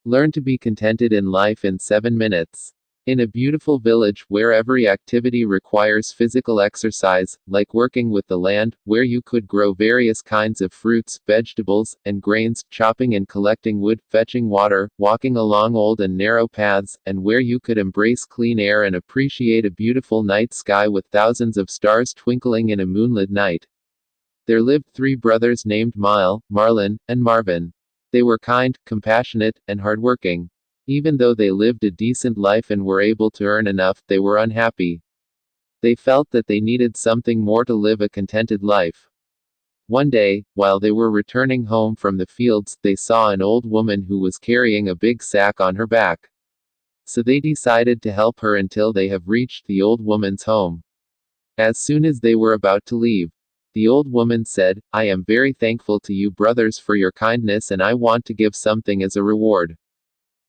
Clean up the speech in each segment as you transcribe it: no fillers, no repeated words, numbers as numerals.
Learn to be contented in life in 7 minutes. In a beautiful village, where every activity requires physical exercise, like working with the land, where you could grow various kinds of fruits, vegetables, and grains, chopping and collecting wood, fetching water, walking along old and narrow paths, and where you could embrace clean air and appreciate a beautiful night sky with thousands of stars twinkling in a moonlit night. There lived 3 brothers named Marlin, and Marvin. They were kind, compassionate, and hardworking. Even though they lived a decent life and were able to earn enough, they were unhappy. They felt that they needed something more to live a contented life. One day, while they were returning home from the fields, they saw an old woman who was carrying a big sack on her back. So they decided to help her until they have reached the old woman's home. As soon as they were about to leave, the old woman said, "I am very thankful to you brothers for your kindness, and I want to give something as a reward.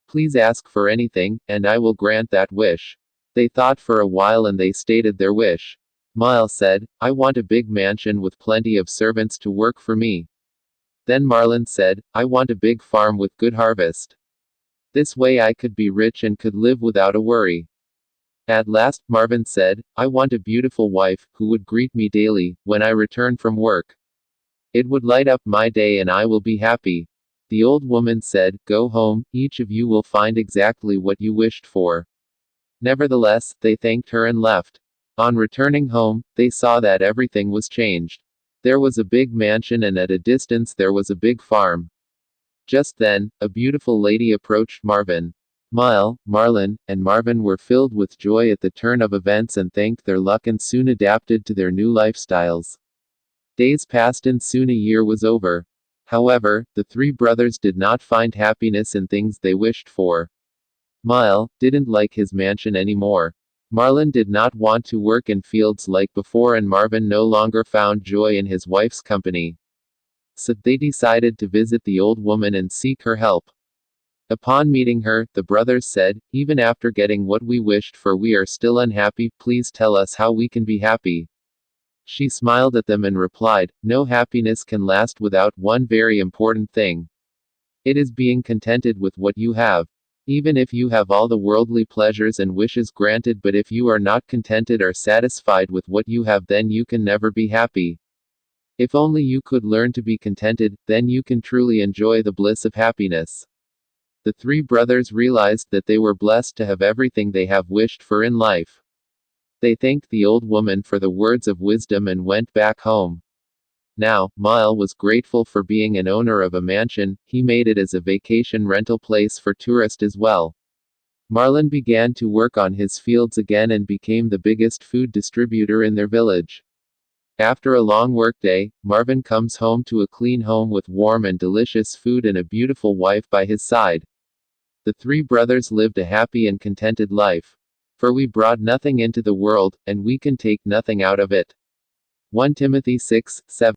Please ask for anything, and I will grant that wish." They thought for a while and they stated their wish. Miles said, "I want a big mansion with plenty of servants to work for me." Then Marlin said, "I want a big farm with good harvest. This way I could be rich and could live without a worry." At last, Marvin said, "I want a beautiful wife, who would greet me daily, when I return from work. It would light up my day and I will be happy." The old woman said, "Go home, each of you will find exactly what you wished for." Nevertheless, they thanked her and left. On returning home, they saw that everything was changed. There was a big mansion and at a distance there was a big farm. Just then, a beautiful lady approached Marvin. Marlin, and Marvin were filled with joy at the turn of events and thanked their luck and soon adapted to their new lifestyles. Days passed and soon a year was over. However, the 3 brothers did not find happiness in things they wished for. Didn't like his mansion anymore. Marlin did not want to work in fields like before, and Marvin no longer found joy in his wife's company. So they decided to visit the old woman and seek her help. Upon meeting her, the brothers said, "Even after getting what we wished for, we are still unhappy. Please tell us how we can be happy." She smiled at them and replied, "No happiness can last without one very important thing. It is being contented with what you have. Even if you have all the worldly pleasures and wishes granted, but if you are not contented or satisfied with what you have, then you can never be happy. If only you could learn to be contented, then you can truly enjoy the bliss of happiness." The 3 brothers realized that they were blessed to have everything they have wished for in life. They thanked the old woman for the words of wisdom and went back home. Now, Miles was grateful for being an owner of a mansion. He made it as a vacation rental place for tourists as well. Marlin began to work on his fields again and became the biggest food distributor in their village. After a long workday, Marvin comes home to a clean home with warm and delicious food and a beautiful wife by his side. The 3 brothers lived a happy and contented life. For we brought nothing into the world, and we can take nothing out of it. 1 Timothy 6:7